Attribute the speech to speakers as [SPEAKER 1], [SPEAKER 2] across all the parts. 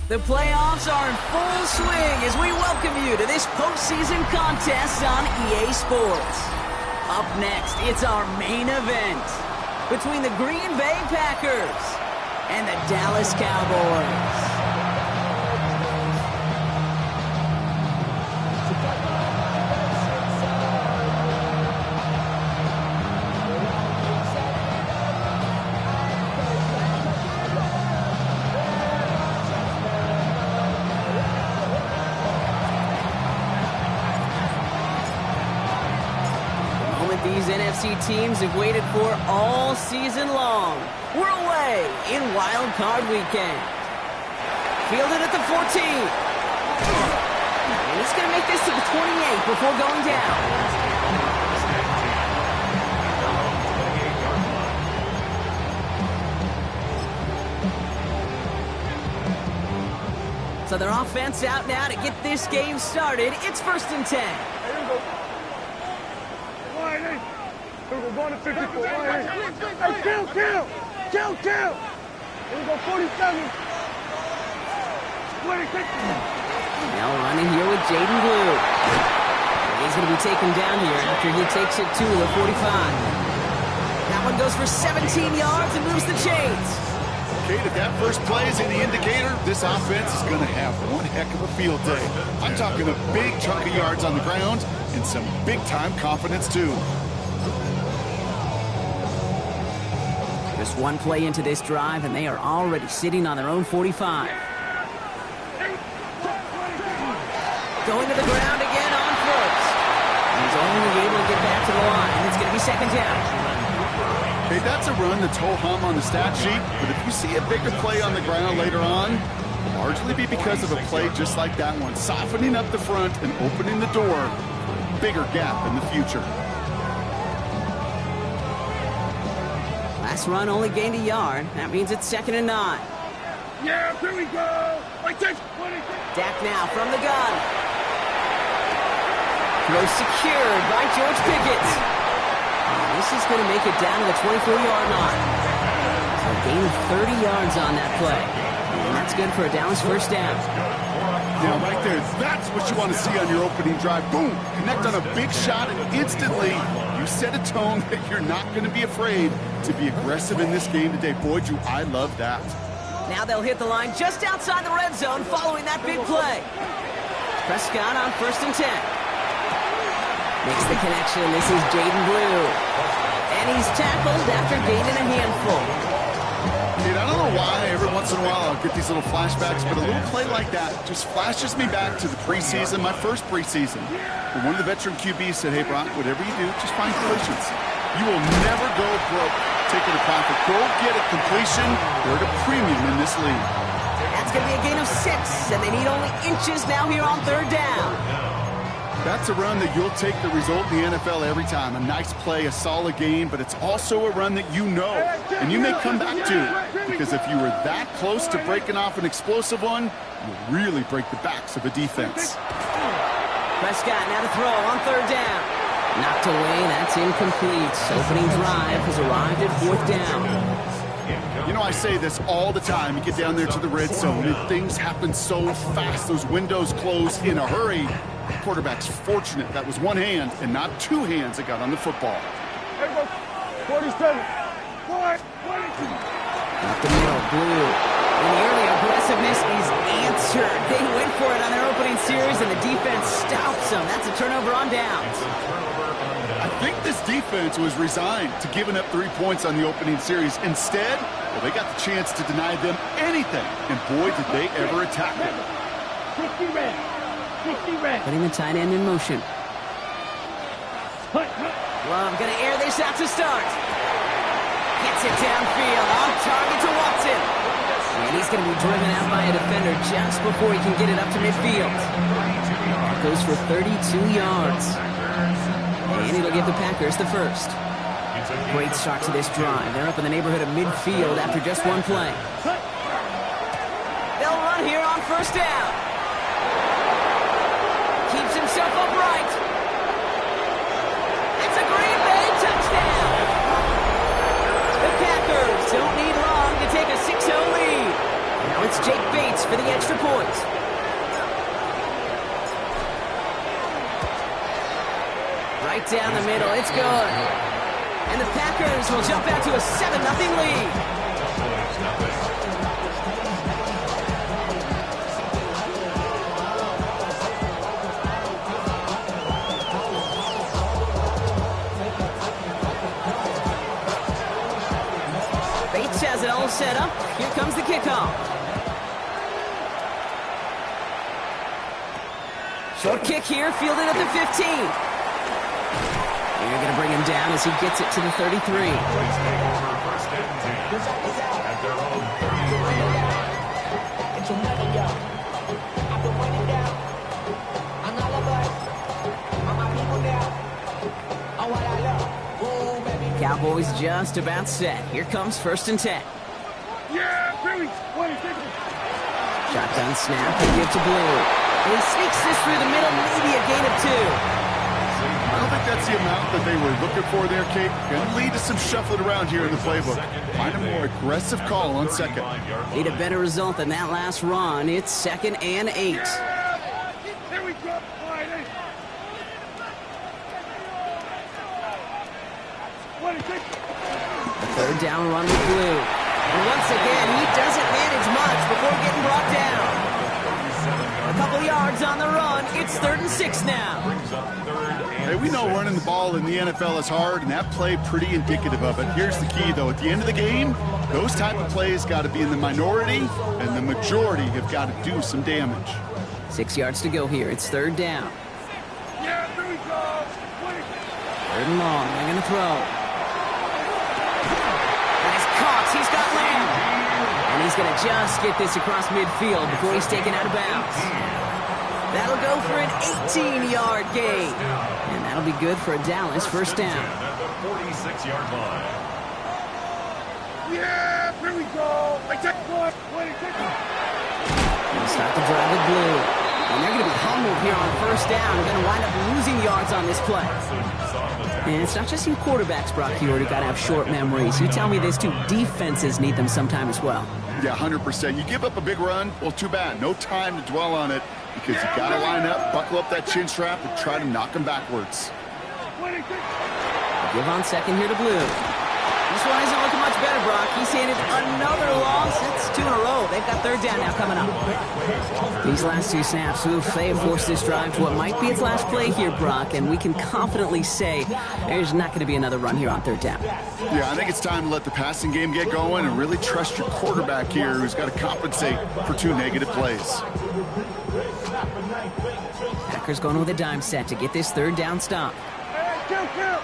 [SPEAKER 1] The playoffs are in full swing as we welcome you to this postseason contest on EA Sports. Up next, it's our main event between the Green Bay Packers and the Dallas Cowboys. These NFC teams have waited for all season long. We're away in Wild Card Weekend. Fielded at the 14. And he's going to make this to the 28 before going down. So their offense out now to get this game started. It's 1st and 10.
[SPEAKER 2] We're going to 54. Hey, kill! Here we go, 47. 26.
[SPEAKER 1] Now running here with Jaden Blue. He's going to be taken down here after he takes it to the 45. That one goes for 17 yards and moves the chains.
[SPEAKER 3] Kate, if that first play is any indicator, this offense is going to have one heck of a field day. I'm talking a big chunk of yards on the ground and some big-time confidence, too.
[SPEAKER 1] Just one play into this drive, and they are already sitting on their own 45. Going to the ground again on first. He's only able to get back to the line. It's going to be 2nd down.
[SPEAKER 3] Hey, that's a run that's ho-hum on the stat sheet, but if you see a bigger play on the ground later on, it'll largely be because of a play just like that one, softening up the front and opening the door for a bigger gap in the future.
[SPEAKER 1] Last run only gained a yard. That means it's 2nd and 9.
[SPEAKER 2] Yeah, here we go. Like this.
[SPEAKER 1] Dak now from the gun. Throw secured by George Pickett. This is going to make it down to the 24-yard line. So a gain of 30 yards on that play. And that's good for a Dallas 1st down.
[SPEAKER 3] Now, right there, that's what you want to see on your opening drive. Boom! Connect on a big shot, and instantly you set a tone that you're not going to be afraid to be aggressive in this game today. Boy, do I love that.
[SPEAKER 1] Now they'll hit the line just outside the red zone following that big play. Prescott on 1st and 10. Makes the connection. This is Jaden Blue. And he's tackled after gaining a handful.
[SPEAKER 3] Dude, I don't know why every once in a while I'll get these little flashbacks, but a little play like that just flashes me back to the preseason, my first preseason. When one of the veteran QBs said, hey, Brock, whatever you do, just find completions. You will never go broke taking a profit. Go get a completion. They're at a premium in this league.
[SPEAKER 1] That's going to be a gain of 6, and they need only inches now here on 3rd down.
[SPEAKER 3] That's a run that you'll take the result in the NFL every time. A nice play, a solid gain, but it's also a run that you know, and you may come back to. Because if you were that close to breaking off an explosive one, you'll really break the backs of a defense.
[SPEAKER 1] Prescott now to throw on 3rd down. Knocked away, that's incomplete. Opening drive has arrived at 4th down.
[SPEAKER 3] You know, I say this all the time. You get down there to the red zone, and things happen so fast. Those windows close in a hurry. The quarterback's fortunate that was one hand and not 2 hands that got on the football.
[SPEAKER 2] 47.
[SPEAKER 1] Up the middle, Blue. And the early aggressiveness is answered. They went for it on their opening series, and the defense stops them. That's a turnover on downs.
[SPEAKER 3] I think this defense was resigned to giving up 3 points on the opening series. Instead, well, they got the chance to deny them anything, and boy, did they ever attack them.
[SPEAKER 2] 60 red.
[SPEAKER 1] Putting the tight end in motion. Love going to air this out to start. Gets it downfield, on target to Watson. And he's going to be driven out by a defender just before he can get it up to midfield. Goes for 32 yards. And it'll give the Packers the 1st. Great start to this drive. They're up in the neighborhood of midfield after just one play. They'll run here on 1st down. Keeps himself upright. It's a Green Bay touchdown. The Packers don't need long to take a 6-0 lead. Now it's Jake Bates for the extra point. Right down the middle, it's good. And the Packers will jump out to a 7-0 lead. Bates has it all set up. Here comes the kickoff. Short kick here, fielded at the 15. You're going to bring him down as he gets it to the 33. Cowboys just about set. Here comes 1st and 10.
[SPEAKER 2] Yeah, Billy.
[SPEAKER 1] Shotgun snap and give to Blue. And he sneaks this through the middle, maybe a gain of 2.
[SPEAKER 3] I don't think that's the amount that they were looking for there, Kate. Going to lead to some shuffling around here in the playbook. Find a more aggressive call on 2nd.
[SPEAKER 1] Need a better result than that last run. It's 2nd and 8.
[SPEAKER 2] Yeah. Here we go. Friday. 26.
[SPEAKER 1] The 3rd down run with Blue. And once again, he doesn't manage much before getting brought down. A couple yards on the run. It's 3rd and 6 now.
[SPEAKER 3] Hey, we know running the ball in the NFL is hard, and that play pretty indicative of it. Here's the key, though. At the end of the game, those type of plays got to be in the minority, and the majority have got to do some damage.
[SPEAKER 1] 6 yards to go here. It's 3rd down.
[SPEAKER 2] Yeah, here we go.
[SPEAKER 1] 3rd and long. They're going to throw. And he's caught. He's got Lamb. And he's going to just get this across midfield before he's taken out of bounds. That'll go for an 18-yard gain. And that'll be good for a Dallas 1st down.
[SPEAKER 2] Yeah, here we go. I take one. 26.
[SPEAKER 1] They'll start the drive with Blue. And they're going to be humbled here on 1st down. They're going to wind up losing yards on this play. And it's not just you quarterbacks, Brock Huard, who got to have short memories. You tell me this too, defenses need them sometime as well.
[SPEAKER 3] Yeah, 100%. You give up a big run, well, too bad. No time to dwell on it because you got to line up, buckle up that chin strap, and try to knock them backwards.
[SPEAKER 2] 26.
[SPEAKER 1] Give on 2nd here to Blue. This one isn't looking much better, Brock. He's handed another loss. It's 2 in a row. They've got 3rd down now coming up. These last 2 snaps, they have forced this drive to what might be its last play here, Brock, and we can confidently say there's not going to be another run here on 3rd down.
[SPEAKER 3] Yeah, I think it's time to let the passing game get going and really trust your quarterback here who's got to compensate for 2 negative plays.
[SPEAKER 1] Packers going with a dime set to get this 3rd down stop.
[SPEAKER 2] Hey, kill.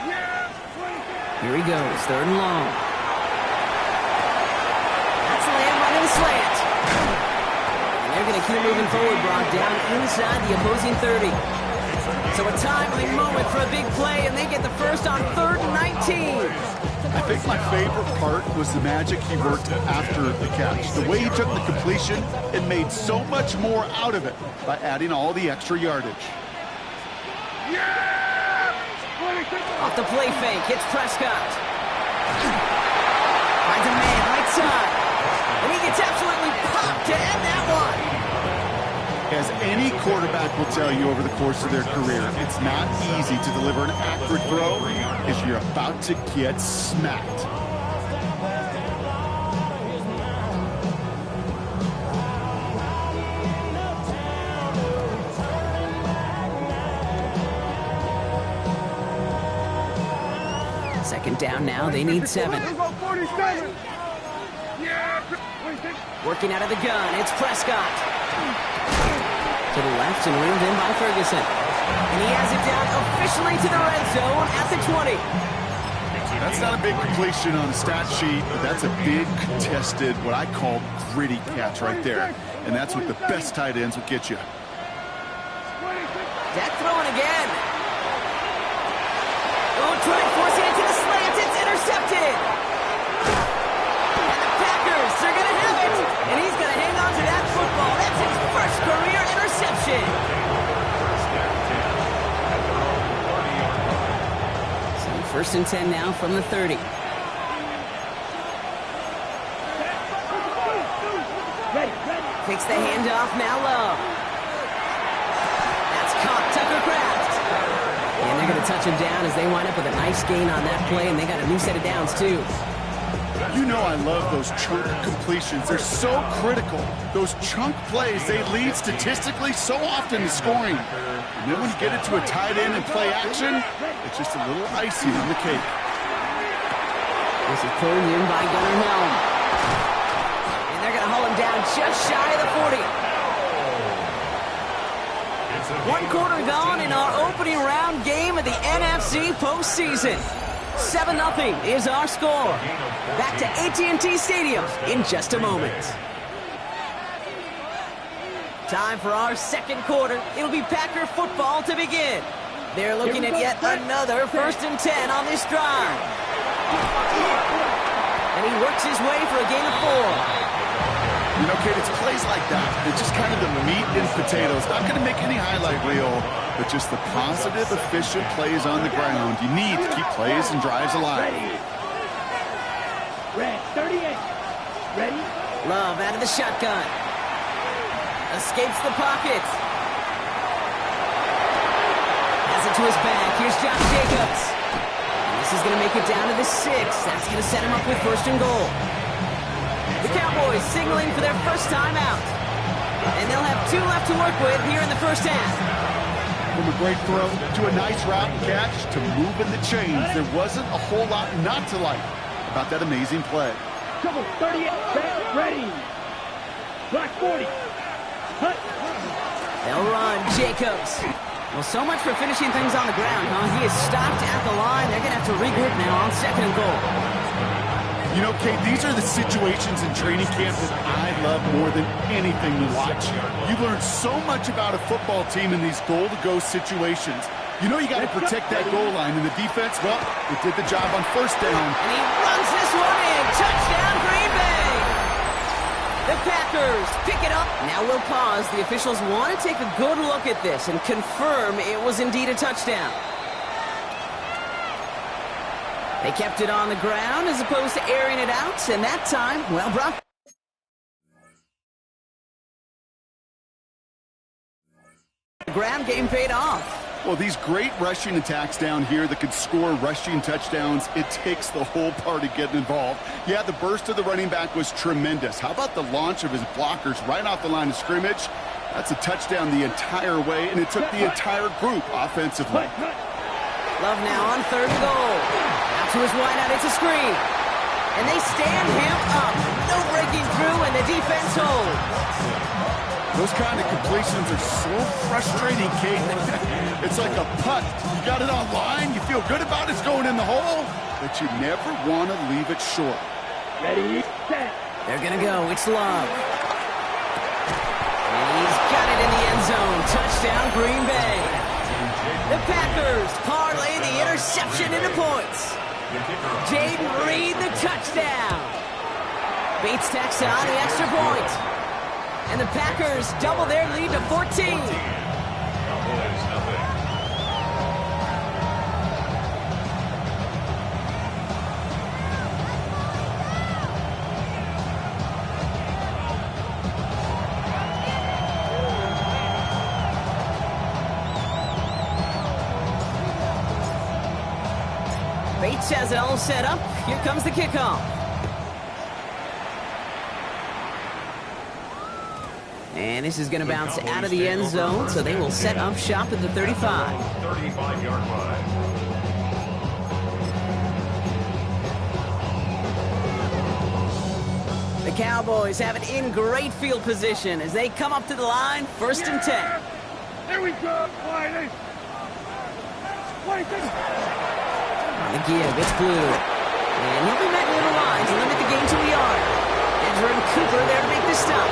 [SPEAKER 2] Yeah, 26.
[SPEAKER 1] Here he goes, 3rd and long. That's Lamb running slant. And they're going to keep moving forward, Brock, down inside the opposing 30. So a timely moment for a big play, and they get the first on 3rd and 19.
[SPEAKER 3] I think my favorite part was the magic he worked after the catch. The way he took the completion and made so much more out of it by adding all the extra yardage.
[SPEAKER 2] Yeah! 26.
[SPEAKER 1] Off the play fake, hits Prescott. Finds a man, right side. And he gets absolutely popped to end that one.
[SPEAKER 3] As any quarterback will tell you over the course of their career, it's not easy to deliver an accurate throw if you're about to get smacked.
[SPEAKER 1] Second down now, they need 7.
[SPEAKER 2] Here we go, 47. Yeah, 26.
[SPEAKER 1] Working out of the gun, it's Prescott. To the left and reeled in by Ferguson. And he has it down officially to the red zone at the 20.
[SPEAKER 3] That's not a big completion on the stat sheet, but that's a big contested, what I call gritty catch right there. And that's what the best tight ends will get you.
[SPEAKER 1] Dak throwing again. Oh, trying forcing it to the slant. It's intercepted. And the Packers are going to have it. And he's going to hang on to that football. That's his first career interception. So 1st and 10 now from the 30. Takes the handoff, now Love. That's caught, Tucker Kraft. And they're going to touch him down as they wind up with a nice gain on that play, and they got a new set of downs, too.
[SPEAKER 3] You know I love those chunk completions. They're so critical. Those chunk plays, they lead statistically so often to scoring. And then when you get it to a tight end and play action, it's just a little icing on the cake.
[SPEAKER 1] This is pulled in by Gunnar Helm. And they're going to haul him down just shy of the 40. 1 quarter gone in our opening round game of the NFC postseason. 7-0 is our score. Back to AT&T Stadium in just a moment. Time for our second quarter. It'll be Packer football to begin. They're looking at yet another 1st and 10 on this drive. And he works his way for a gain of 4.
[SPEAKER 3] You know, Kate, it's plays like that. It's just kind of the meat and potatoes. Not going to make any highlight reel, but just the positive, efficient plays on the ground. You need to keep plays and drives alive.
[SPEAKER 2] Red 38. Ready?
[SPEAKER 1] Love out of the shotgun. Escapes the pocket. Has it to his back. Here's Josh Jacobs. And this is going to make it down to the 6. That's going to set him up with 1st and goal. The Cowboys signaling for their first time out. And they'll have 2 left to work with here in the first half.
[SPEAKER 3] From a great throw to a nice route and catch to moving the chains, there wasn't a whole lot not to like about that amazing play.
[SPEAKER 2] Double 38. Ready. Block 40. Hut.
[SPEAKER 1] They'll run. Jacobs. Well, so much for finishing things on the ground, huh? He is stopped at the line. They're going to have to regroup now on 2nd and goal.
[SPEAKER 3] You know, Kate, these are the situations in training camp that I love more than anything to watch. You learn so much about a football team in these goal-to-go situations. You know you got to protect that goal line, and the defense, well, it did the job on 1st down.
[SPEAKER 1] And he runs this one in. Touchdown, Green Bay! The Packers pick it up. Now we'll pause. The officials want to take a good look at this and confirm it was indeed a touchdown. They kept it on the ground as opposed to airing it out, and that time, well, Brock. The ground game paid off.
[SPEAKER 3] Well, these great rushing attacks down here that could score rushing touchdowns, it takes the whole party getting involved. Yeah, the burst of the running back was tremendous. How about the launch of his blockers right off the line of scrimmage? That's a touchdown the entire way, and it took the entire group offensively.
[SPEAKER 1] Love now on 3rd and goal. Out to his wideout, it's a screen. And they stand him up. No breaking through, and the defense holds.
[SPEAKER 3] Those kind of completions are so frustrating, Kate. It's like a putt. You got it on line, you feel good about it's going in the hole, but you never want to leave it short.
[SPEAKER 2] Ready, set.
[SPEAKER 1] They're going to go. It's Love. And he's got it in the end zone. Touchdown, Green Bay. The Packers parlay the interception into points. Jaden Reed, the touchdown. Bates tacks on the extra point. And the Packers double their lead to 14. Bates has it all set up. Here comes the kickoff. And this is going to bounce out of the end zone, so they will set up shop at the 35.
[SPEAKER 4] 35-yard line.
[SPEAKER 1] The Cowboys have it in great field position as they come up to the line, 1st and 10.
[SPEAKER 2] There we go. Quietly.
[SPEAKER 1] On the give, it's Blue. And he'll be met near the line to limit the game to a yard. Edgerrin Cooper there to make the stop.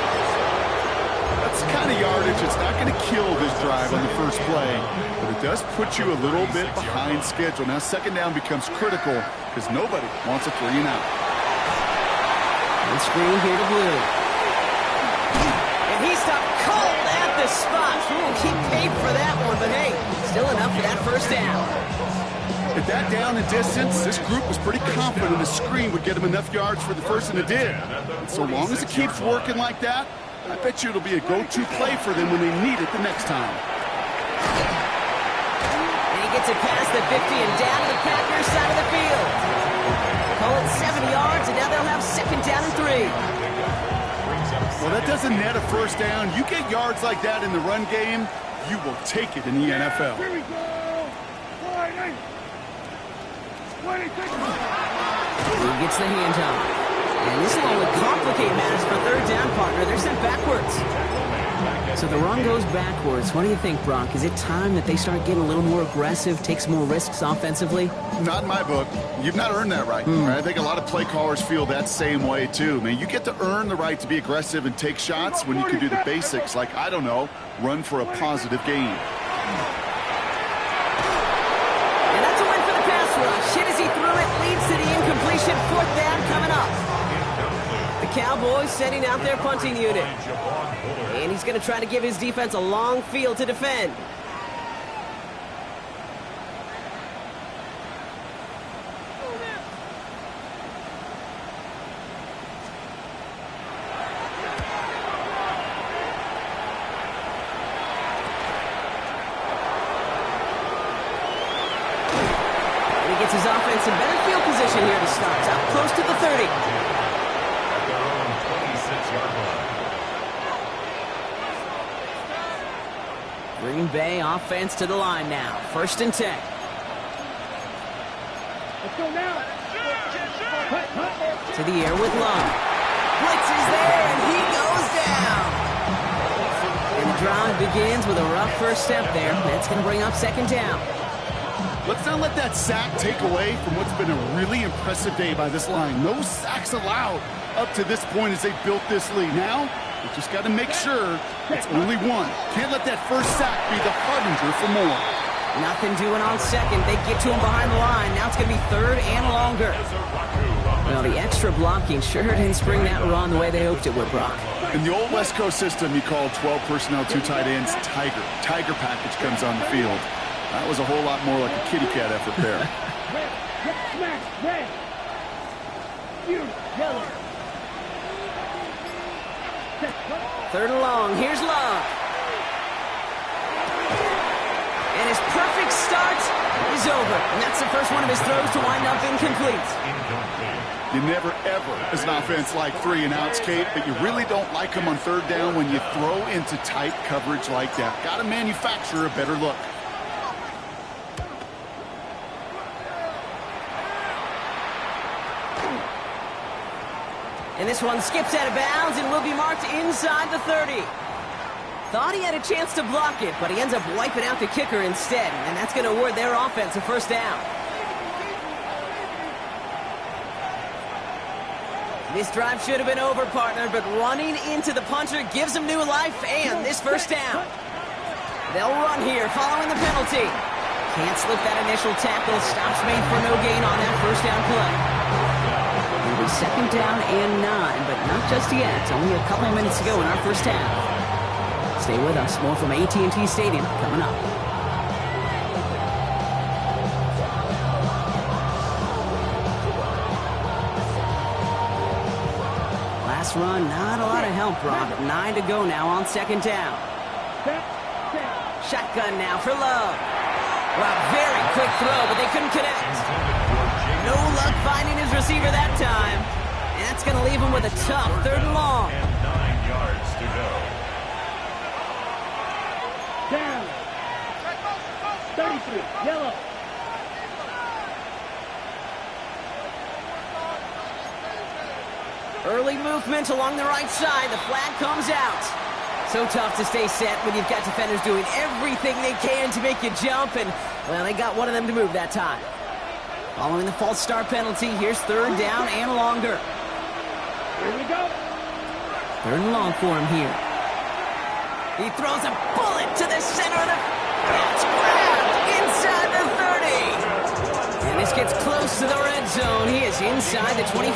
[SPEAKER 3] That's the kind of yardage that's not going to kill this drive on the first play, but it does put you a little bit behind schedule. Now 2nd down becomes critical because nobody wants a 3 and out.
[SPEAKER 1] And screen here to Blue. And he stopped cold at the spot. He paid for that one, but hey, still enough for that 1st down.
[SPEAKER 3] At that down and distance, this group was pretty confident the screen would get him enough yards for the 1st, and it did. And so long as it keeps working like that, I bet you it'll be a go-to play for them when they need it the next time.
[SPEAKER 1] And he gets it past the 50 and down to the Packers side of the field. Call it 70 yards, and now they'll have second down and 3.
[SPEAKER 3] Well, that doesn't net a first down. You get yards like that in the run game, you will take it in the NFL.
[SPEAKER 2] Here we go. 20 seconds.
[SPEAKER 1] He gets the handoff. And this will only complicate matters for third down, partner. They're sent backwards. So the run goes backwards. What do you think, Brock? Is it time that they start getting a little more aggressive, take some more risks offensively?
[SPEAKER 3] Not in my book. You've not earned that right. Right? I think a lot of play callers feel that same way, too. Man, you get to earn the right to be aggressive and take shots when you can do the basics, like, I don't know, run for a positive gain.
[SPEAKER 1] And that's a win for the pass rush. Hit as he threw it, leads to the incompletion. Fourth down coming up. The Cowboys sending out their punting unit. And he's going to try to give his defense a long field to defend. And he gets his offense in better field position here to start. Up close to the 30. Green Bay offense to the line now. 1st and 10.
[SPEAKER 2] Let's go now.
[SPEAKER 1] To the air with Love. Blitz is there, and he goes down. And the drive begins with a rough first step there. That's going to bring up second down.
[SPEAKER 3] Let's not let that sack take away from what's been a really impressive day by this line. No sacks allowed up to this point as they built this lead. Now, we just got to make sure it's only one. Can't let that first sack be the harbinger for more.
[SPEAKER 1] Nothing doing on second. They get to him behind the line. Now it's going to be third and longer. Well, the extra blocking sure didn't spring that run the way they hoped it would, Brock.
[SPEAKER 3] In the old West Coast system, you call 12 personnel, 2 tight ends, Tiger. Tiger package comes on the field. That was a whole lot more like a kitty cat effort there.
[SPEAKER 2] Red, smash, red. You, yellow.
[SPEAKER 1] Third and long. Here's Love. And his perfect start is over. And that's the first one of his throws to wind up incomplete.
[SPEAKER 3] You never, ever, as an offense, like 3 and outs, Kate, but you really don't like them on third down when you throw into tight coverage like that. Got to manufacture a better look.
[SPEAKER 1] And this one skips out of bounds and will be marked inside the 30. Thought he had a chance to block it, but he ends up wiping out the kicker instead. And that's going to award their offense a first down. This drive should have been over, partner, but running into the punter gives him new life and this first down. They'll run here following the penalty. Can't slip that initial tackle. Stops made for no gain on that first down play. It'll be second down and 9, but not just yet. It's only a couple of minutes to go in our first half. Stay with us. More from AT&T Stadium coming up. Last run, not a lot of help, Rob. 9 to go now on second down. Shotgun now for Love. Wow, very quick throw, but they couldn't connect. No luck finding his receiver that time. And that's going to leave him with a tough third and long.
[SPEAKER 4] And 9 yards to go.
[SPEAKER 2] Down. 33, yellow.
[SPEAKER 1] Early movement along the right side. The flag comes out. So tough to stay set when you've got defenders doing everything they can to make you jump. And, well, they got one of them to move that time. Following the false start penalty, here's third down and longer.
[SPEAKER 2] Here we go.
[SPEAKER 1] Third and long for him here. He throws a bullet to the center of the... It's grabbed inside the 30. And this gets close to the red zone. He is inside the 25.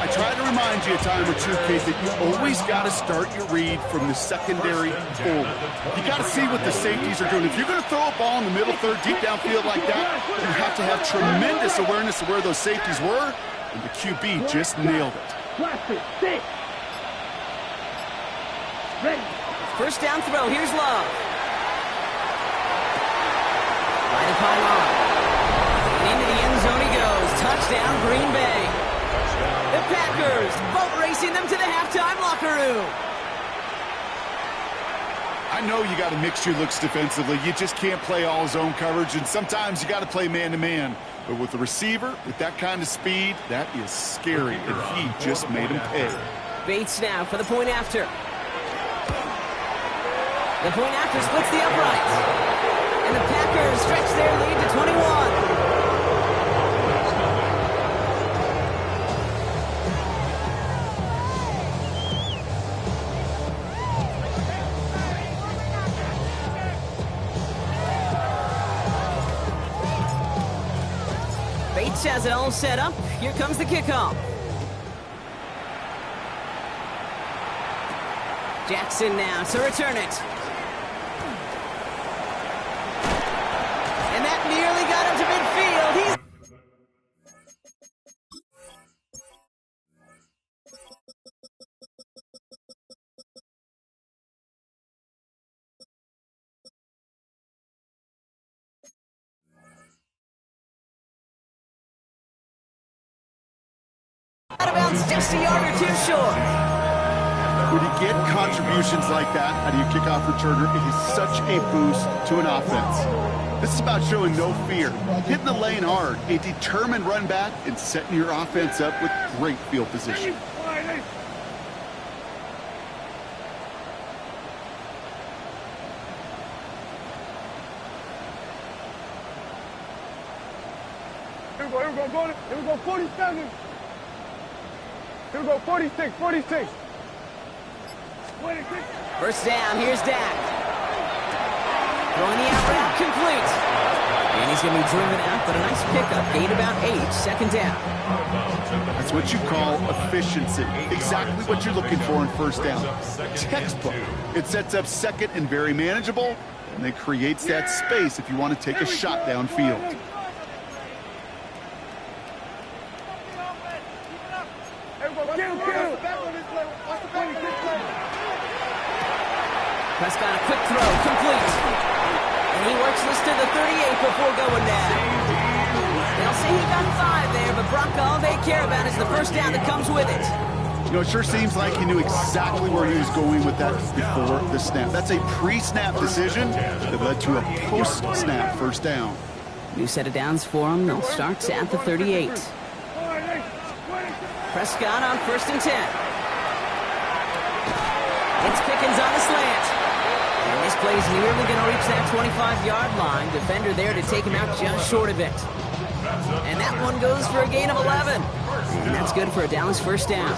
[SPEAKER 3] I try to remind you a time or two, Kate, that you always got to start your read from the secondary forward. You got to see what the safeties are doing. If you're going to throw a ball in the middle third, deep downfield like that, you have to have tremendous awareness of where those safeties were, and the QB just nailed it.
[SPEAKER 2] Blast it. 6.
[SPEAKER 1] First down throw. Here's Love. Right to pylon. And into the end zone he goes. Touchdown, Green Bay. The Packers boat racing them to the halftime locker room.
[SPEAKER 3] I know you got to mix your looks defensively. You just can't play all zone coverage, and sometimes you got to play man-to-man. But with the receiver, with that kind of speed, that is scary, and he just made him pay.
[SPEAKER 1] Bates now for the point after. The point after splits the uprights. And the Packers stretch their lead to 21. Bates has it all set up. Here comes the kickoff. Jackson now to return it. And that nearly got him to midfield. He's out of bounds, just a yard or two short.
[SPEAKER 3] When you get contributions like that out of your kickoff returner, it is such a boost to an offense. This is about showing no fear, hitting the lane hard, a determined run back, and setting your offense up with great field position.
[SPEAKER 2] Here we go, 47. Here we go, 46, 46.
[SPEAKER 1] First down, here's Dak. Throwing the out route, complete. And he's going to be driven out, but a nice pickup. Gain about 8, second down.
[SPEAKER 3] That's what you call efficiency. Exactly what you're looking for in first down. Textbook. It sets up second and very manageable, and then creates that space if you want to take a shot downfield.
[SPEAKER 1] Prescott, a quick throw, complete. And he works this to the 38 before going down. They'll say he got 5 there, but Brock, all they care about is the first down that comes with it.
[SPEAKER 3] You know, it sure seems like he knew exactly where he was going with that before the snap. That's a pre-snap decision that led to a post-snap first down.
[SPEAKER 1] New set of downs for him. They'll start at the 38. Prescott on first and 10. It's Pickens on the slant. And this play is nearly going to reach that 25-yard line. Defender there to take him out just short of it. And that one goes for a gain of 11. And that's good for a Dallas first down.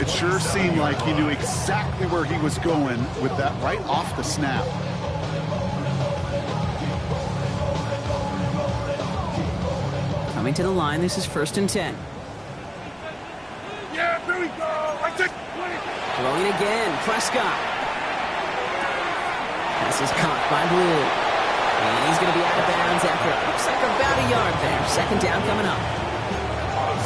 [SPEAKER 3] It sure seemed like he knew exactly where he was going with that right off the snap.
[SPEAKER 1] Coming to the line, this is first and 10.
[SPEAKER 2] Yeah, here we go.
[SPEAKER 1] Throwing again, Prescott. This is caught by Blue. And he's going to be out of bounds after it looks like about a yard there. Second down coming up.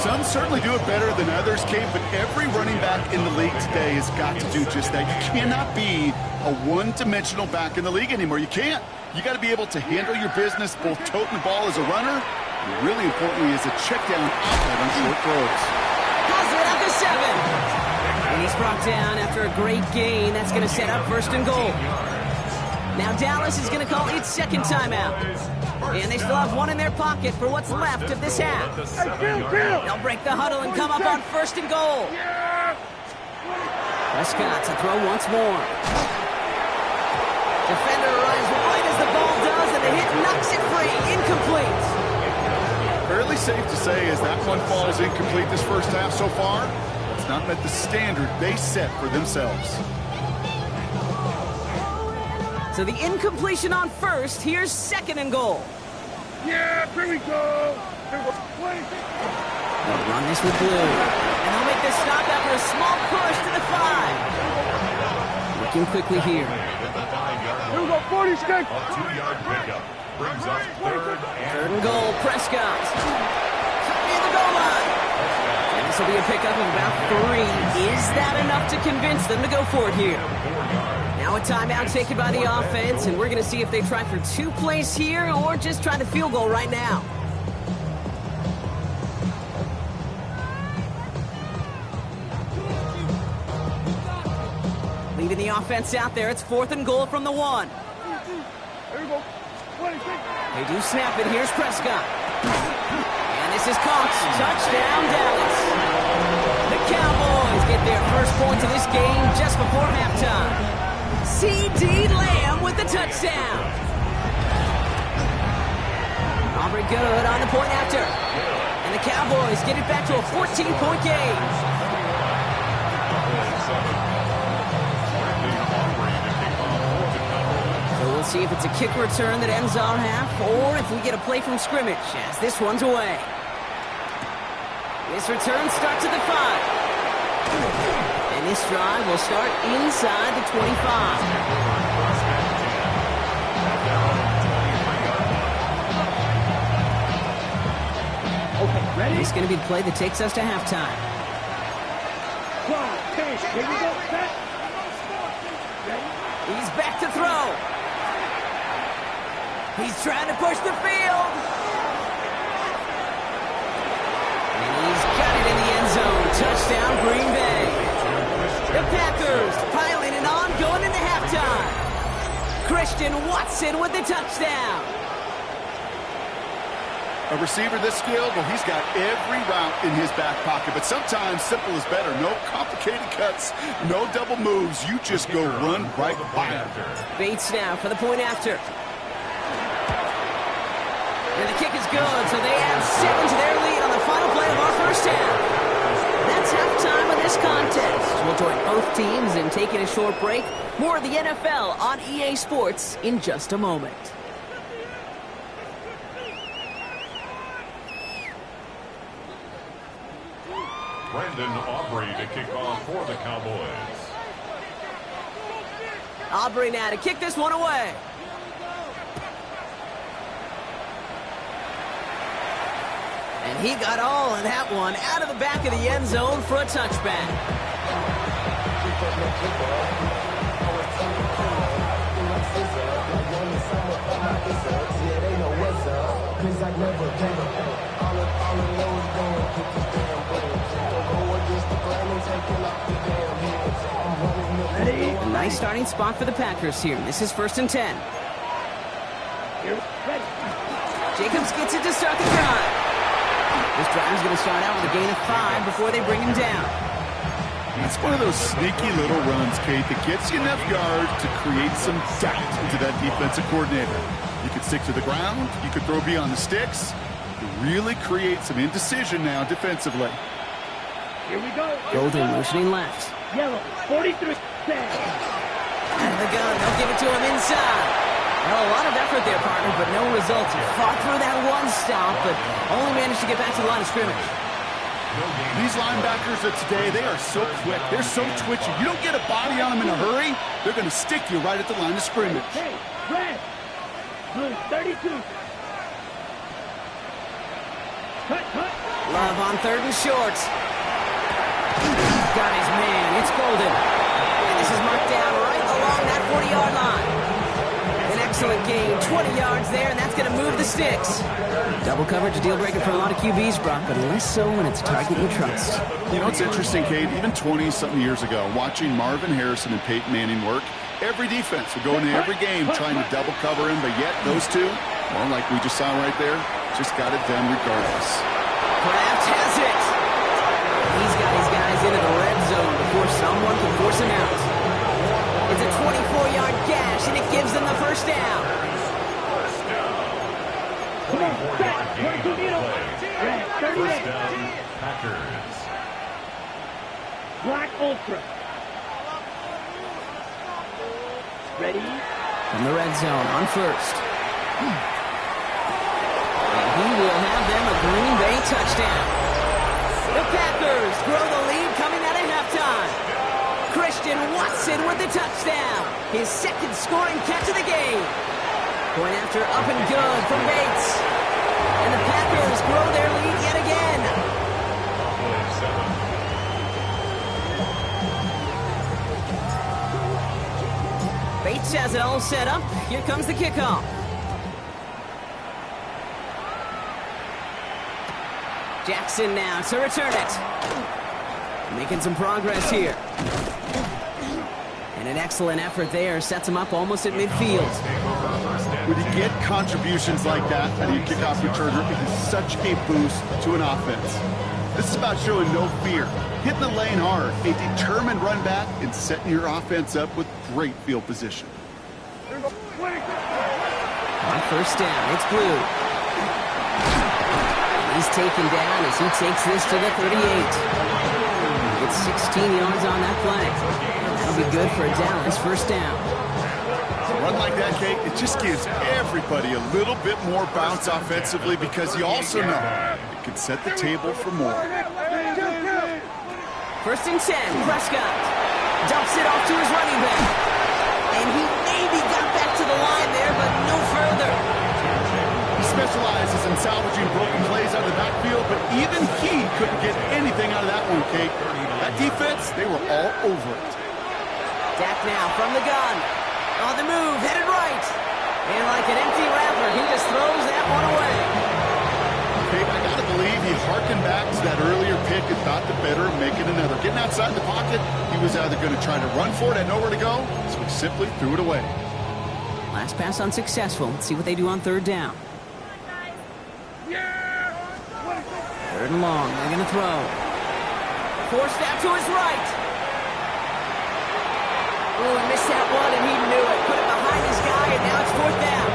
[SPEAKER 3] Some certainly do it better than others, Kate, but every running back in the league today has got to do just that. You cannot be a one-dimensional back in the league anymore. You can't. You got to be able to handle your business, both toting the ball as a runner, and really importantly as a check-down outlet on short throws.
[SPEAKER 1] Has it at the 7. And he's brought down after a great gain. That's going to set up first and goal. Now Dallas is going to call its second timeout. And they still have one in their pocket for what's left of this half. They'll break the huddle and come up on first and goal. Prescott to throw once more. Defender arrives wide as the ball does, and the hit knocks it free. Incomplete.
[SPEAKER 3] Fairly safe to say as that one falls incomplete this first half so far, it's not met the standard they set for themselves.
[SPEAKER 1] So the incompletion on first. Here's second and goal.
[SPEAKER 2] Yeah, here we go.
[SPEAKER 1] They'll run this with Blue. And they'll make this stop after a small push to the 5. Looking quickly here.
[SPEAKER 2] Here we go, 46.
[SPEAKER 4] 2-yard pickup brings up third
[SPEAKER 1] and goal, Prescott. Near the goal line. And this will be a pickup of about 3. Is that enough to convince them to go for it here? Now a timeout taken by the offense, and we're going to see if they try for 2 plays here or just try the field goal right now. Leaving the offense out there, it's 4th and goal from the 1.
[SPEAKER 2] There you go. 26.
[SPEAKER 1] They do snap it. Here's Prescott. And this is caught. Touchdown, Dallas. The Cowboys get their first points of this game just before halftime. C.D. Lamb with the touchdown. Aubrey good on the point after. And the Cowboys get it back to a 14-point game. We'll see if it's a kick return that ends our half or if we get a play from scrimmage as this one's away. This return starts at the 5. And this drive will start inside the 25.
[SPEAKER 2] Okay, ready?
[SPEAKER 1] It's going to be the play that takes us to halftime.
[SPEAKER 2] 12, 10, here we go, set.
[SPEAKER 1] He's back to throw. He's trying to push the field. And he's got it in the end zone. Touchdown, Green Bay. The Packers piling it on going into halftime. Christian Watson with the touchdown.
[SPEAKER 3] A receiver this skilled, well, he's got every route in his back pocket, but sometimes simple is better. No complicated cuts, no double moves. You just go run right by him.
[SPEAKER 1] Bates now for the point after. And the kick is good, so they add 7 to their lead on the final play of our first half. That's halftime of this contest. We'll join both teams in taking a short break. More of the NFL on EA Sports in just a moment.
[SPEAKER 4] Brandon Aubrey to kick off for the Cowboys.
[SPEAKER 1] Aubrey now to kick this one away. And he got all of that one out of the back of the end zone for a touchback. A nice starting spot for the Packers here. This is 1st and 10. Jacobs gets it to start the drive. This drive is going to start out with a gain of 5 before they bring him down.
[SPEAKER 3] It's one of those sneaky little runs, Kate, that gets you enough yards to create some doubt into that defensive coordinator. You could stick to the ground. You could throw beyond the sticks. You really create some indecision now defensively.
[SPEAKER 2] Here we go.
[SPEAKER 1] Golden motioning left.
[SPEAKER 2] Yellow, 43.
[SPEAKER 1] Out of the gun. They'll give it to him inside. Well, a lot of effort there, partner, but no results. He fought through that one stop, but only managed to get back to the line of scrimmage.
[SPEAKER 3] These linebackers of today, they are so quick. They're so twitchy. You don't get a body on them in a hurry, they're going to stick you right at the line of scrimmage.
[SPEAKER 2] Hey, red, blue, 32. Cut.
[SPEAKER 1] Love on 3rd and short. Got his man. It's Golden. And this is marked down right along that 40-yard line. An excellent gain. 20 yards there, and that's going to move the sticks. Double coverage, a deal breaker for a lot of QBs, Brock, but less so when it's a target you trust.
[SPEAKER 3] You know, it's interesting, Kate, even 20-something years ago, watching Marvin Harrison and Peyton Manning work, every defense would go into every game trying to double cover him, but yet those two, well, like we just saw right there, just got it done regardless.
[SPEAKER 1] Kraft has it. He's got his guys into the red zone before someone can force him out. It's a 24-yard gash, and it gives them the first down.
[SPEAKER 2] Come on, set, 22 needle. Red, 38.
[SPEAKER 4] First down, Packers.
[SPEAKER 2] Black Ultra. Ready?
[SPEAKER 1] From the red zone on 1st. And he will have them a Green Bay touchdown. The Packers grow the lead coming out of halftime. Christian Watson with the touchdown. His 2nd scoring catch of the game. Point after up and good from Bates. And the Packers grow their lead yet again. defense has it all set up. Here comes the kickoff. Jackson now to return it. Making some progress here. And an excellent effort there sets him up almost at midfield.
[SPEAKER 3] When you get contributions like that out of your kickoff returner, it is such a boost to an offense. This is about showing no fear, hitting the lane hard, a determined run back, and setting your offense up with great field position.
[SPEAKER 1] On first down, it's Blue. He's taken down as he takes this to the 38. It's 16 yards on that play. That'll be good for a Dallas first down.
[SPEAKER 3] A run like that, Kate, it just gives everybody a little bit more bounce offensively because you also know it can set the table for more.
[SPEAKER 1] First and 10, Prescott dumps it off to his running back. And he maybe got back to the line there, but no further.
[SPEAKER 3] He specializes in salvaging broken plays out of the backfield, but even he couldn't get anything out of that one, Kate. That defense, they were all over it.
[SPEAKER 1] Dak now from the gun. On the move, headed right. And like an empty wrapper, he just throws that one away.
[SPEAKER 3] Kate, I gotta believe he harkened back to that earlier pick and thought the better of making another. Getting outside the pocket, he was either going to try to run for it, had nowhere to go, so he simply threw it away.
[SPEAKER 1] Last pass unsuccessful. Let's see what they do on third down. Third and long, they're going to throw. Forced out to his right. Oh, he missed that one, and he knew it. Put it behind his guy, and now it's fourth down.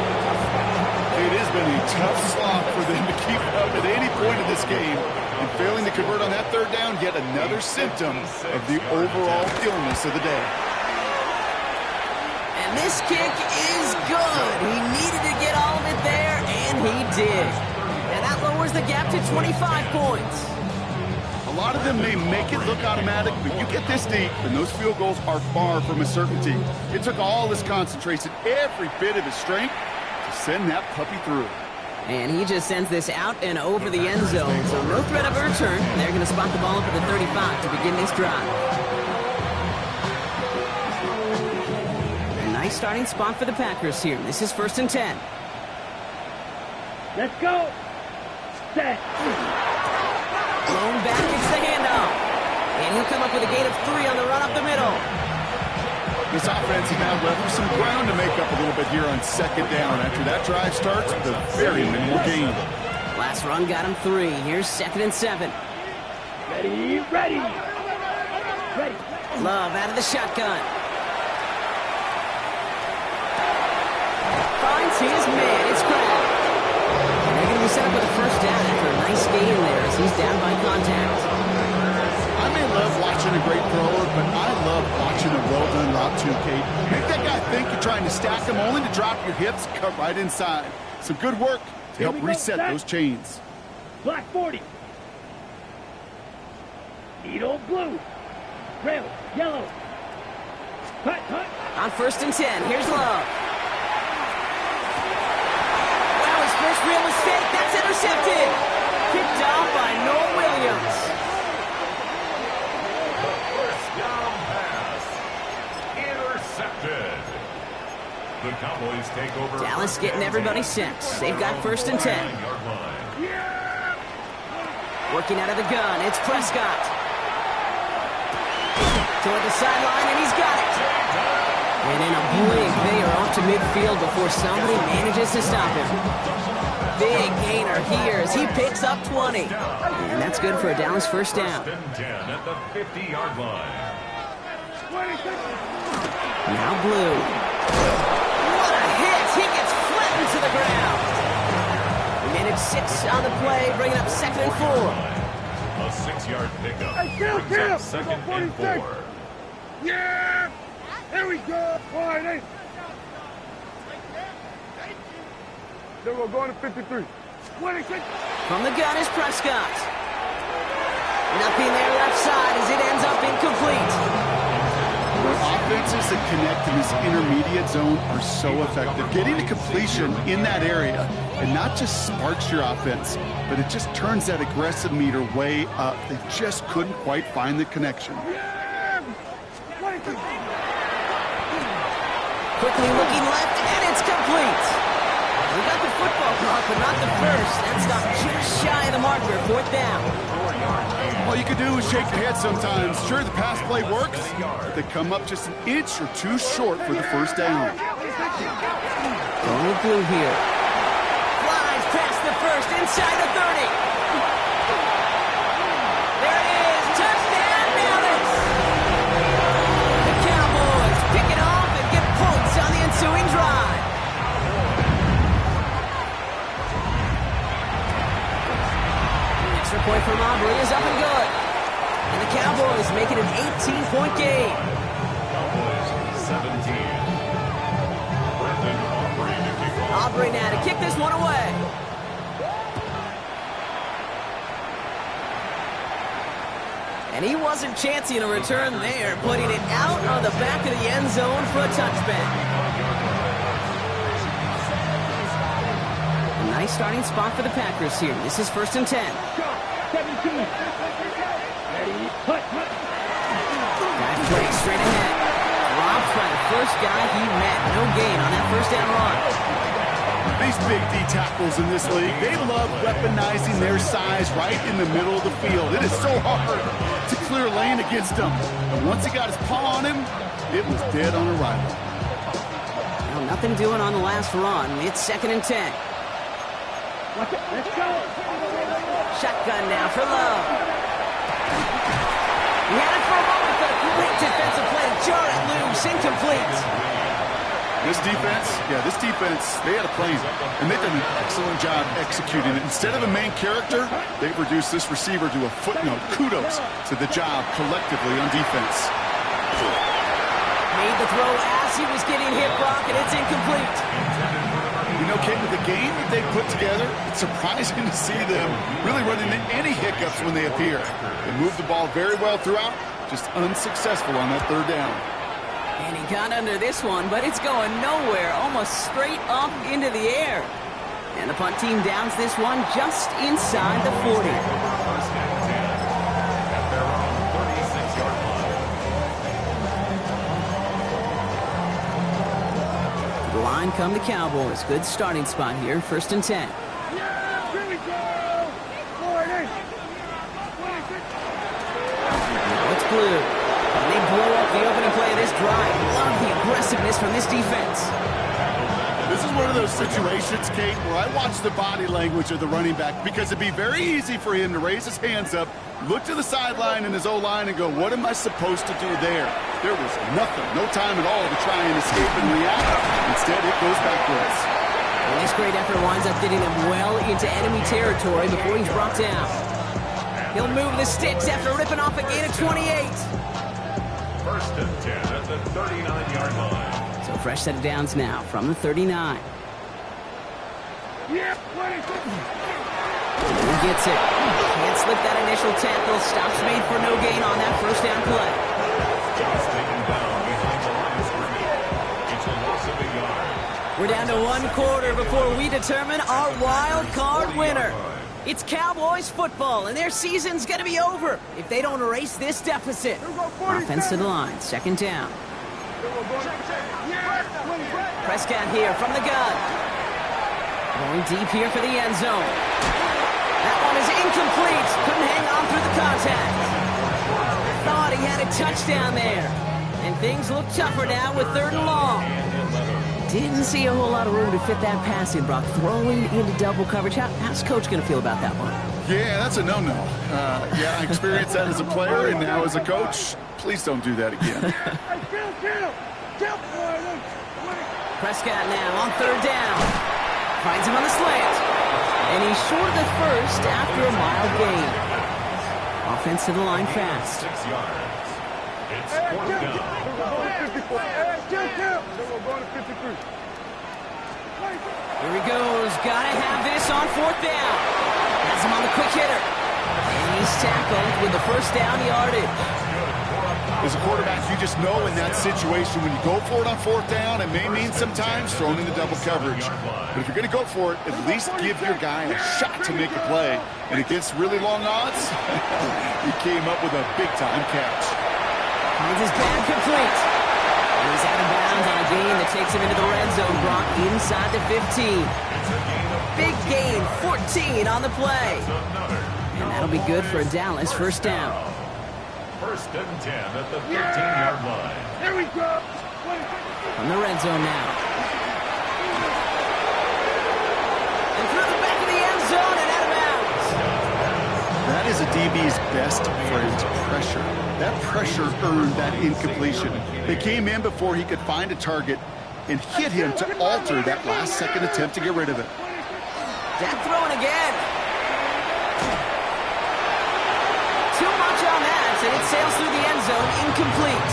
[SPEAKER 3] It has been a tough slog for them to keep up at any point in this game. And failing to convert on that third down, yet another symptom of the overall illness of the day.
[SPEAKER 1] And this kick is good. He needed to get all of it there, and he did. And that lowers the gap to 25 points.
[SPEAKER 3] A lot of them may make it look automatic, but you get this deep, and those field goals are far from a certainty. It took all his concentration, every bit of his strength, to send that puppy through.
[SPEAKER 1] And he just sends this out and over the end zone, so no threat of a return. They're going to spot the ball up at the 35 to begin this drive. A nice starting spot for the Packers here. This is first and 10.
[SPEAKER 2] Let's go. Set.
[SPEAKER 1] Blown back, it's the handoff. And he'll come up with a gain of 3 on the run up the middle.
[SPEAKER 3] This offense has now left some ground to make up a little bit here on second down. After that drive starts with a very minimal gain.
[SPEAKER 1] Last run got him 3. Here's second and 7.
[SPEAKER 2] Ready, ready. Ready.
[SPEAKER 1] Love out of the shotgun. Finds his man. It's Crab. And they're going to be set up with a first down after a nice gain there as he's down by contact.
[SPEAKER 3] I may love watching a great thrower, but I love watching a well-done route too, Kate. Make that guy think you're trying to stack him only to drop your hips, cut right inside. Some good work to help reset those chains.
[SPEAKER 2] Black 40. Needle blue. Rail yellow. Cut, cut.
[SPEAKER 1] On first and 10, here's Love. Wow, his first real mistake. That's intercepted. Kicked off by Noah Williams.
[SPEAKER 4] The Cowboys take over.
[SPEAKER 1] Dallas getting everybody set. They've got first and 10. Working out of the gun, it's Prescott. Toward the sideline, and he's got it. And in a blink, they are off to midfield before somebody manages to stop him. Big gainer here as he picks up 20. And that's good for a Dallas first down.
[SPEAKER 4] First and 10 at the 50-yard line.
[SPEAKER 1] Now Blue. He gets flattened to the ground. We managed 6 on the play, bringing up second and 4.
[SPEAKER 4] A 6-yard pickup. Brings up second and 4.
[SPEAKER 2] Yeah! There we go! All right, hey. Then we're going to 53. 26.
[SPEAKER 1] From the gun is Prescott. Nothing there left side as it ends up incomplete.
[SPEAKER 3] Offenses that connect in this intermediate zone are so effective. Getting to completion in that area, and not just sparks your offense, but it just turns that aggressive meter way up. They just couldn't quite find the connection.
[SPEAKER 1] quickly looking left, and it's complete. We got the football clock, but not the first. That's not just shy of the marker. 4th down.
[SPEAKER 3] All you can do is shake your head sometimes. Sure, the pass play works, but they come up just an inch or two short for the first down.
[SPEAKER 1] Going with blue here. Flies past the first, inside the 30. There it is. Touchdown, Dallas. The Cowboys pick it off and get points on the ensuing drive. Extra point from Aubrey is up and good. And the Cowboys make it an 18-point game.
[SPEAKER 4] Cowboys 17. Brendan Aubrey to kick off.
[SPEAKER 1] Aubrey now to kick this one away. And he wasn't chancing a return there, putting it out on the back of the end zone for a touchback. A nice starting spot for the Packers here. This is 1st and 10.
[SPEAKER 2] 17.
[SPEAKER 1] Guy plays straight ahead. Robbed by the first guy he met. No gain on that 1st down run.
[SPEAKER 3] These big D tackles in this league, they love weaponizing their size right in the middle of the field. It is so hard to clear lane against him. And once he got his paw on him, it was dead on arrival.
[SPEAKER 1] Well, nothing doing on the last run. It's 2nd and 10.
[SPEAKER 2] Let's go.
[SPEAKER 1] Shotgun now for Love. He had it for a moment, but a great defensive play. Jarrett loose, incomplete.
[SPEAKER 3] This defense, they had a plan, and they've done an excellent job executing it. Instead of a main character, they've reduced this receiver to a footnote. Kudos to the job collectively on defense.
[SPEAKER 1] Made the throw as he was getting hit, Brock, and it's incomplete.
[SPEAKER 3] You know, Kate, with the game that they put together, it's surprising to see them really running into any hiccups when they appear. They moved the ball very well throughout, just unsuccessful on that 3rd down.
[SPEAKER 1] And he got under this one, but it's going nowhere, almost straight up into the air. And the punt team downs this one just inside the 40.
[SPEAKER 4] 1st and 10 at their own 36-yard line.
[SPEAKER 1] The line come the Cowboys. Good starting spot here, 1st and 10.
[SPEAKER 2] Yeah, here we go. 40.
[SPEAKER 1] Now it's blue. And they blow up the opening play of this drive. Love the aggressiveness from this defense.
[SPEAKER 3] This is one of those situations, Kate, where I watch the body language of the running back because it'd be very easy for him to raise his hands up, look to the sideline in his O-line and go, what am I supposed to do there? There was nothing, no time at all to try and escape and react. Instead, it goes backwards.
[SPEAKER 1] And this great effort winds up getting him well into enemy territory before he's brought down. He'll move the sticks after ripping off a gain of 28.
[SPEAKER 4] 1st and 10 at the 39-yard line.
[SPEAKER 1] So fresh set of downs now from the 39.
[SPEAKER 2] Yeah, 20.
[SPEAKER 1] Who gets it? Can't slip that initial tackle. Stops made for no gain on that 1st down play.
[SPEAKER 4] Just taken down behind the line of scrimmage. It's a loss of a yard.
[SPEAKER 1] We're down to 1 quarter before we determine our wild card winner. It's Cowboys football, and their season's going to be over if they don't erase this deficit. Offense to the line, 2nd down. Prescott here from the gun. Going deep here for the end zone. That one is incomplete. Couldn't hang on through the contact. Thought he had a touchdown there. And things look tougher now with 3rd and long. Didn't see a whole lot of room to fit that pass in, Brock. Throwing into double coverage. How's Coach going to feel about that one?
[SPEAKER 3] Yeah, that's a no-no. Yeah, I experienced that as a player and now as a coach. Please don't do that again.
[SPEAKER 1] Prescott now on 3rd down. Finds him on the slant. And he's short of the first after a mild gain. Offense to the line fast.
[SPEAKER 4] 6 yards. It's 4th down.
[SPEAKER 1] Here he goes. Gotta have this on 4th down. Has him on the quick hitter. And he's tackled with the 1st down yardage.
[SPEAKER 3] As a quarterback, you just know in that situation when you go for it on 4th down, it may mean sometimes thrown into double coverage. But if you're going to go for it, at least give your guy a shot to make a play. And against really long odds, he came up with a big-time catch.
[SPEAKER 1] Finds his band complete. He's out of bounds on a gain that takes him into the red zone, Brock, inside the 15. Big gain, 14 on the play. And that'll be good for a Dallas first down.
[SPEAKER 4] First and 10 at the 13-yard line.
[SPEAKER 2] Here we go.
[SPEAKER 1] From the red zone now. And through the back of the end zone and out of bounds.
[SPEAKER 3] That is a DB's best friend, pressure. That pressure earned that incompletion. They came in before he could find a target and hit him to alter that last-second attempt to get rid of it.
[SPEAKER 1] Dak throwing again. Too much on that, and it sails through the end zone, incomplete.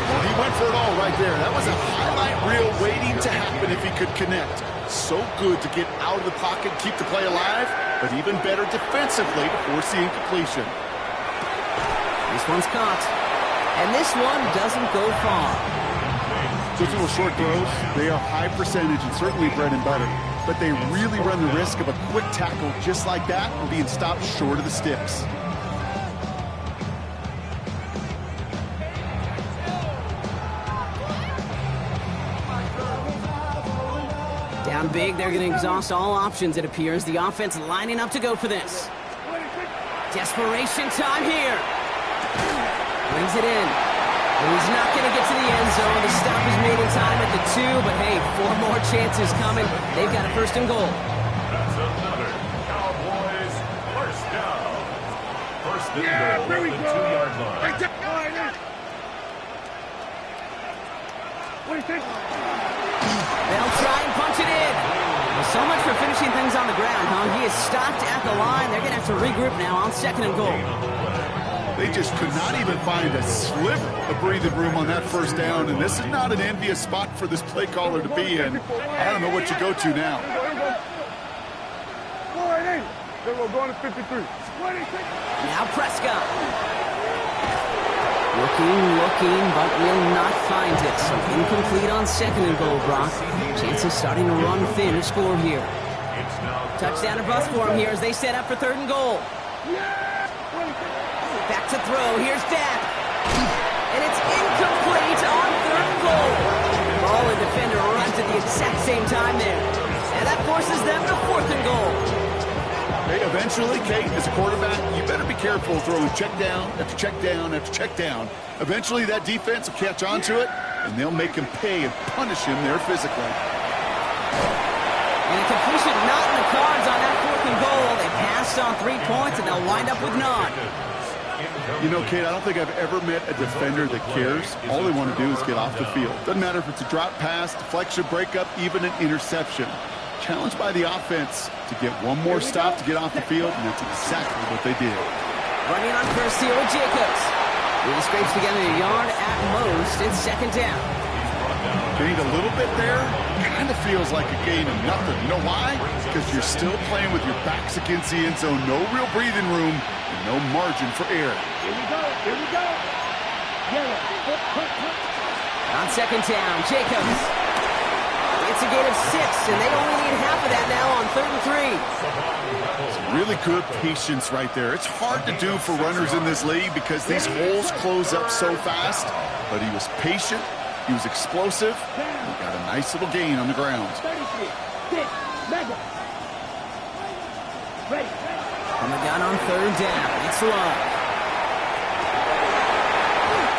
[SPEAKER 3] Well, he went for it all right there. That was a highlight reel waiting to happen if he could connect. So good to get out of the pocket, keep the play alive, but even better defensively to force the incompletion.
[SPEAKER 1] This one's caught, and this one doesn't go far.
[SPEAKER 3] Those little short throws, they are high percentage and certainly bread and butter, but they really run the risk of a quick tackle just like that or being stopped short of the sticks.
[SPEAKER 1] Down big, they're going to exhaust all options, it appears. The offense lining up to go for this. Desperation time here. Brings it in. And he's not going to get to the end zone. The stop is made in time at the 2, but hey, 4 more chances coming. They've got a first and goal.
[SPEAKER 4] That's another Cowboys first down. First and goal
[SPEAKER 2] Here we
[SPEAKER 4] at the
[SPEAKER 2] go.
[SPEAKER 4] 2-yard line.
[SPEAKER 2] What do you think?
[SPEAKER 1] They'll try and punch it in. Well, so much for finishing things on the ground, huh? He is stopped at the line. They're going to have to regroup now on second and goal.
[SPEAKER 3] They just could not even find a sliver of breathing room on that first down, and this is not an envious spot for this play caller to be in. I don't know what you go to now.
[SPEAKER 2] Then we're going to 53.
[SPEAKER 1] Now Prescott. Looking, but will not find it. So incomplete on second and goal, Brock. Chances starting to run thin to score here. Touchdown or bust for him here as they set up for third and goal. Back to throw. Here's Dak. And it's incomplete on third and goal. Ball and defender runs at the exact same time there. And that forces them to fourth and goal.
[SPEAKER 3] Hey, eventually, Kate, as a quarterback, you better be careful throwing check down after check down after check down. Eventually, that defense will catch on to it, and they'll make him pay and punish him there physically.
[SPEAKER 1] And a completion not in the cards on that fourth and goal. They passed on 3 points, and they'll wind up with none.
[SPEAKER 3] You know, Kate, I don't think I've ever met a defender that cares. All they want to do is get off the field. Doesn't matter if it's a drop pass, deflection, breakup, even an interception. Challenged by the offense to get one more stop to get off the field, and that's exactly what they did.
[SPEAKER 1] Running on first here with Jacobs. He scrapes together a yard at most. It's second down.
[SPEAKER 3] Gained a little bit there. Kind of feels like a gain of nothing. You know why? Because you're still playing with your backs against the end zone. No real breathing room and no margin for error.
[SPEAKER 2] Here we go.
[SPEAKER 1] On second down, Jacobs. It's a gain of 6, and they only need half of that now on third and 3.
[SPEAKER 3] Some really good patience right there. It's hard to do for runners in this league because these holes close up so fast. But he was patient. He was explosive. He got a nice little gain on the ground.
[SPEAKER 1] From the gun on third down, it's Love.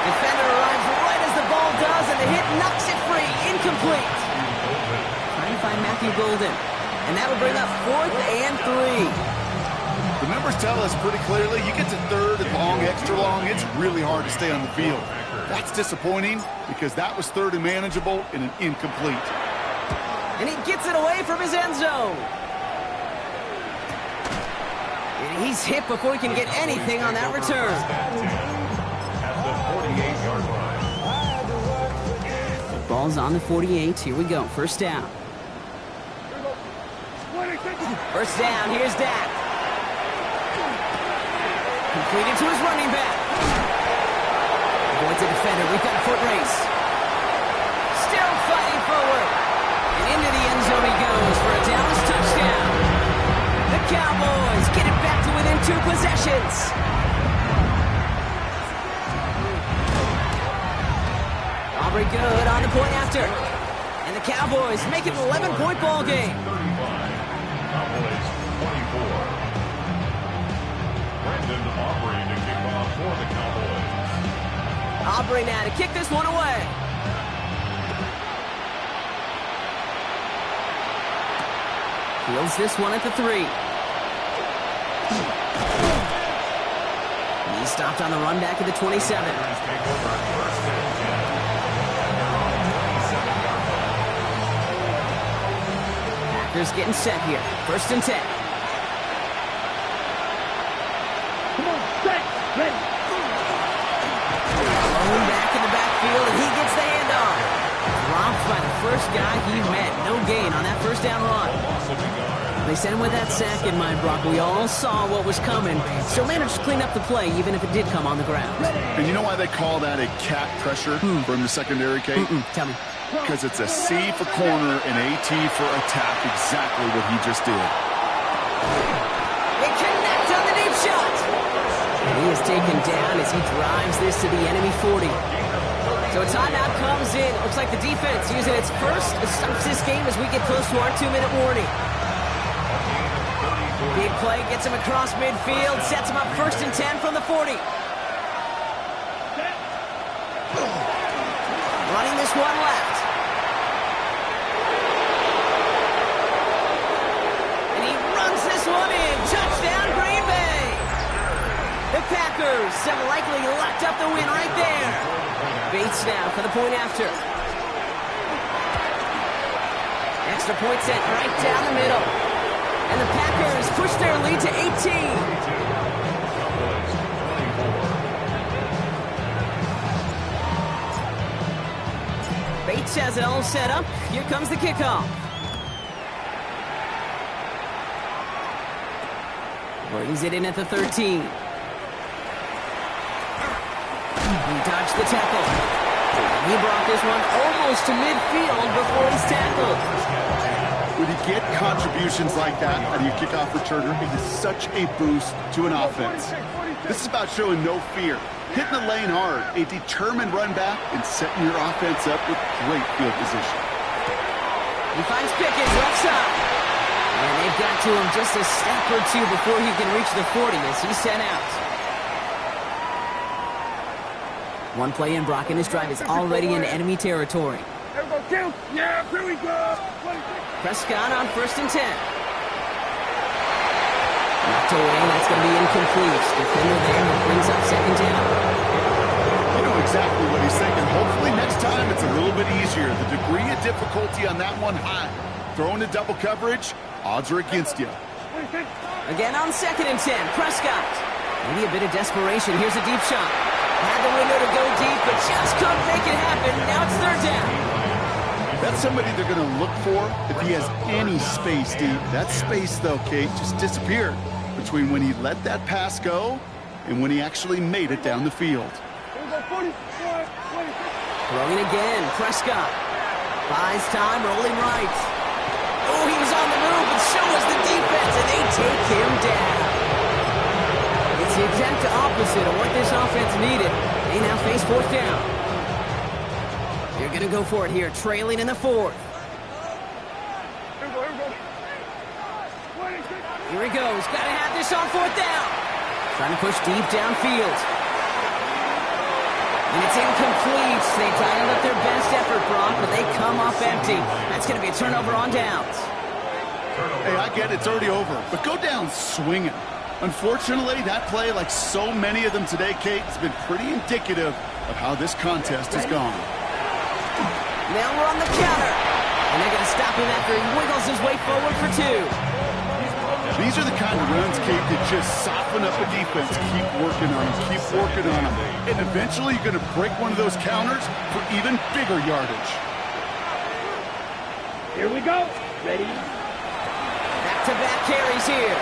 [SPEAKER 1] Defender arrives right as the ball does, and the hit knocks it free. Incomplete. Trying to find Matthew Golden. And that'll bring up 4th and 3.
[SPEAKER 3] The numbers tell us pretty clearly, you get to third and long, extra long, it's really hard to stay on the field. That's disappointing because that was third and manageable and an incomplete.
[SPEAKER 1] And he gets it away from his end zone. And he's hit before he can get anything on that return.
[SPEAKER 4] At the 48-yard line.
[SPEAKER 1] The ball's on the 48. Here we go. First down. First down. Here's Dak. Completed to his running back. Avoids a defender. We've got a foot race. Still fighting forward. And into the end zone he goes for a Dallas touchdown. The Cowboys get it back to within 2 possessions. Aubrey good on the point after. And the Cowboys make it an 11-point ball game.
[SPEAKER 4] 35. Cowboys 24. Brandon Aubrey to kick off for the Cowboys.
[SPEAKER 1] Aubrey now to kick this one away. Fields this one at the 3. He stopped on the run back at the 27.
[SPEAKER 4] Take over first and 10.
[SPEAKER 1] Packers getting set here. First and 10.
[SPEAKER 2] Come on, set, ready.
[SPEAKER 1] Thrown back in the backfield, and he gets the handoff. Dropped by the first guy he met. No gain on that first down run. They sent him with that sack in mind, Brock. We all saw what was coming. Still managed to clean up the play, even if it did come on the ground.
[SPEAKER 3] And you know why they call that a cat pressure from the secondary, Kate?
[SPEAKER 1] Tell me.
[SPEAKER 3] Because it's a C for corner and AT for attack, exactly what he just did.
[SPEAKER 1] They connect on the deep shot. And he is taken down as he drives this to the enemy 40. So a timeout comes in. Looks like the defense using its first stops this game as we get close to our 2-minute warning. Big play gets him across midfield, sets him up first and 10 from the 40. Running this one left. And he runs this one in. Touchdown, Green Bay. The Packers have likely locked up the win right there. Bates now for the point after. Extra point sent right down the middle. And the Packers push their lead to 18. Bates has it all set up. Here comes the kickoff. Brings it in at the 13. He dodged the tackle. He brought this one almost to midfield before he's tackled.
[SPEAKER 3] When you get contributions like that out of your kickoff returner, it is such a boost to an offense. This is about showing no fear, hitting the lane hard, a determined run back, and setting your offense up with great field position.
[SPEAKER 1] He finds Pickens left side. And they've got to him just a step or two before he can reach the 40 as he's sent out. One play in, Brock, and this drive is already in enemy territory.
[SPEAKER 2] Everybody count. Yeah, here we go.
[SPEAKER 1] Prescott on first and 10. Knocked away, that's going to be incomplete. Defender there that brings up second down.
[SPEAKER 3] You know exactly what he's thinking. Hopefully next time it's a little bit easier. The degree of difficulty on that one high. Throwing to double coverage, odds are against you.
[SPEAKER 1] Again on second and 10, Prescott. Maybe a bit of desperation. Here's a deep shot. Had the window to go deep, but just couldn't make it happen. Now it's third down.
[SPEAKER 3] That's somebody they're going to look for if he has any space deep. That space, though, Kate, just disappeared between when he let that pass go and when he actually made it down the field.
[SPEAKER 1] Throwing again, Prescott. Buys time, rolling right. Oh, he was on the move, but so was the defense, and they take him down. It's the exact opposite of what this offense needed. They now face fourth down. They're going to go for it here, trailing in the fourth. Here he goes. Got to have this on fourth down. Trying to push deep downfield. And it's incomplete. They dialed up their best effort, Brock, but they come off empty. That's going to be a turnover on downs.
[SPEAKER 3] Hey, I get it's already over, but go down swinging. Unfortunately, that play, like so many of them today, Kate, has been pretty indicative of how this contest has gone.
[SPEAKER 1] Now we're on the counter. And they're going to stop him after he wiggles his way forward for 2.
[SPEAKER 3] These are the kind of runs, Kate, that just soften up a defense. Keep working on them, keep working on them. And eventually you're going to break one of those counters for even bigger yardage.
[SPEAKER 2] Here we go. Ready?
[SPEAKER 1] Back-to-back carries here.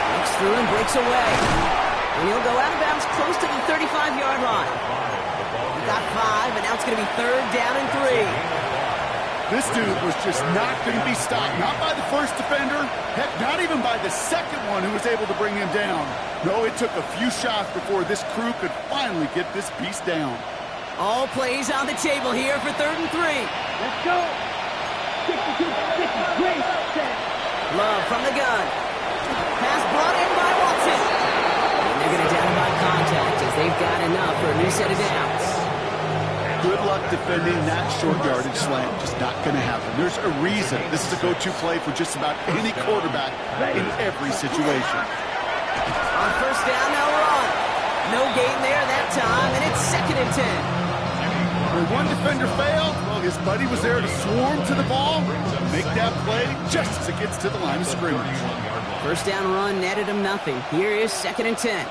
[SPEAKER 1] Breaks through and breaks away. And he'll go out of bounds close to the 35-yard line. He got 5, and now it's going to be third down and 3.
[SPEAKER 3] This dude was just not going to be stopped. Not by the first defender. Heck, not even by the second one who was able to bring him down. No, it took a few shots before this crew could finally get this beast down.
[SPEAKER 1] All plays on the table here for 3rd and 3.
[SPEAKER 2] Let's go. 62, great set.
[SPEAKER 1] Love from the gun. Pass brought in by Watson. And they're going to down by contact as they've got enough for a new set of downs.
[SPEAKER 3] Good luck defending that short yardage slant. Just not going to happen. There's a reason this is a go-to play for just about any quarterback in every situation.
[SPEAKER 1] On 1st down, they'll run. No gain there that time, and it's 2nd and 10.
[SPEAKER 3] When one defender failed, well, his buddy was there to swarm to the ball, make that play just as it gets to the line of scrimmage.
[SPEAKER 1] 1st down run netted him nothing. Here is 2nd and 10.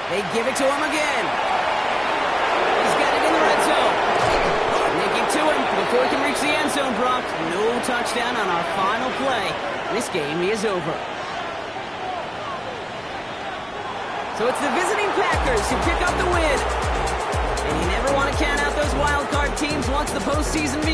[SPEAKER 1] They give it to him again. He's got it in the red zone. And they get to him before he can reach the end zone, Brock. No touchdown on our final play. This game is over. So it's the visiting Packers who pick up the win. And you never want to count out those wild card teams once the postseason begins.